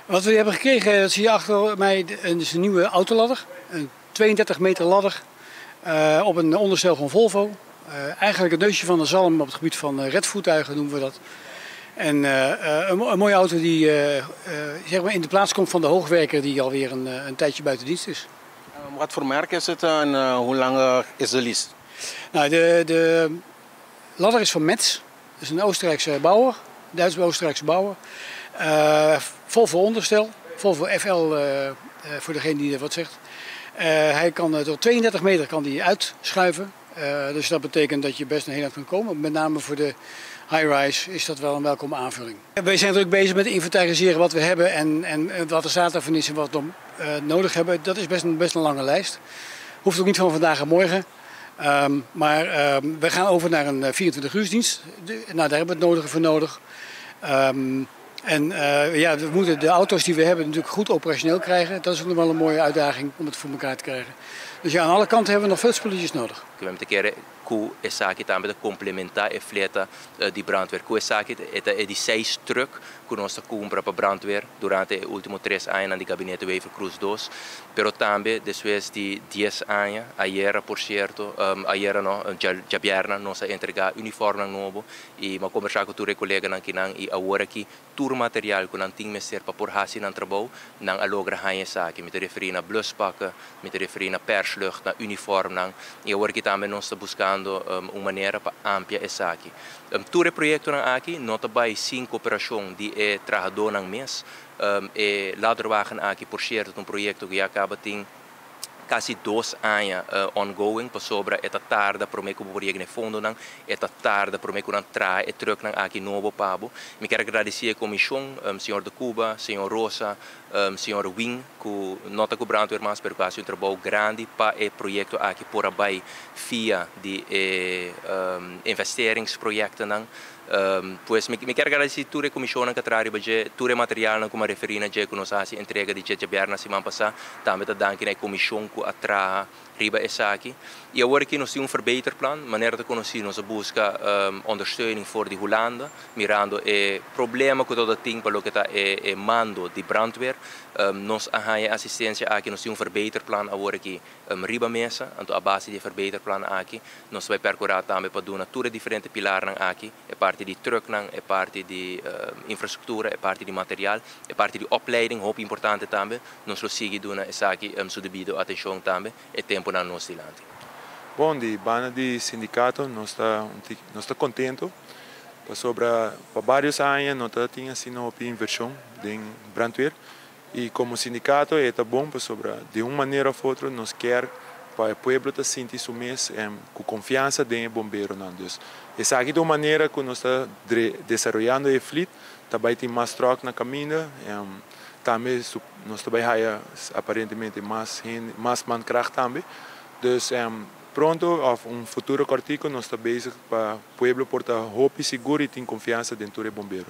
Wat we hebben gekregen, dat zie je achter mij, is een nieuwe autoladder. Een 32 meter ladder op een onderstel van Volvo. Eigenlijk het neusje van de zalm op het gebied van redvoertuigen noemen we dat. En een mooie auto die zeg maar in de plaats komt van de hoogwerker die alweer een tijdje buiten dienst is. Wat voor merk is het en hoe lang is de lease? Nou, de ladder is van Metz. Dat is een Oostenrijkse bouwer, Duits-Oostenrijkse bouwer. Volvo onderstel, Volvo FL voor degene die wat zegt. Hij kan tot 32 meter kan die uitschuiven. Dus dat betekent dat je best een heel eind kan komen. Met name voor de high-rise is dat wel een welkome aanvulling. Wij zijn druk bezig met inventariseren wat we hebben en wat de staat daarvan is en wat we nodig hebben. Dat is best een lange lijst. Hoeft ook niet van vandaag en morgen. Maar we gaan over naar een 24-uursdienst. Nou, daar hebben we het nodige voor nodig. Ja, we moeten de auto's die we hebben natuurlijk goed operationeel krijgen. Dat is ook nog wel een mooie uitdaging om het voor elkaar te krijgen. Dus ja, aan alle kanten hebben we nog veel spulletjes nodig. We hebben keren ku esaki também de complementar e fleta die brandweer. Ku esaki é de 6 truck que nós compra para brandweer durante os últimos 3 anos no gabinete Wever Cruz 2. Pero também depois de 10 anos, ayer por certo, ayer no, já vierna nós entregar uniforme novo e uma conversar com o colega nankinang e agora aqui tur material que não tinha ser para por hasi nan trabalho, não alogra haie saki, me referir na bluspakken, me referir na perslucht, na uniforme nang e agora aqui também nós buscando uma maneira para amplia essa aqui. Todo projeto aqui, nota by 5 operações de trabalhador nang mês, e laderwagen aqui por certo um projeto que acaba tem quase 2 anos ongoing, para sobra esta tarde para mim que vou reagir fundo nang, esta tarde para mim que não trai e truck nang aqui novo pabo. Me quero agradecer a comissão, senhor de Cuba, senhor Rosa, senhor Wing, que nota que o brandweer mas per quase um trabalho grande para o projeto aqui por abai via de investeringsprojecten nang. Pues me quero agradecer toda a comissão que traz todo o material como referina que nós a entrega de Jabiar na semana passada, também está dando a comissão que atrai riba essa aqui. E agora aqui nós temos verbeterplan, maneira de conhecer nós busca ondersteuning voor de Holanda, mirando o problema que todo tem para o que está o mando de brandweer. Nós arranha assistência aqui, nós temos verbeterplan agora aqui riba mesa, então a base de verbeterplan aqui, nós vai percorrer também para dar toda diferente pilar aqui, é parte de truck é parte de infraestrutura, é parte de material, é parte de opleiding, muito importante também. Nós seguimos essa aqui, so devido atenção também, é tempo na nossa land. Bom, de banda de sindicato, nós está contento. Para vários anos, nós tínhamos assim uma inversão em brandweer. E como sindicato, é bom, para de uma maneira ou outra, nós queremos para o povo sentir isso mesmo, com confiança em bombeiro. Essa aqui é uma maneira que nós estamos desenvolvendo a fleet, também tem mais troca na caminho. Também nós trabalhamos aparentemente mais mankracht também. Dus pronto, um futuro cortico, nós estamos bezig para o povo portar hope seguro e ter confiança dentro do bombeiro.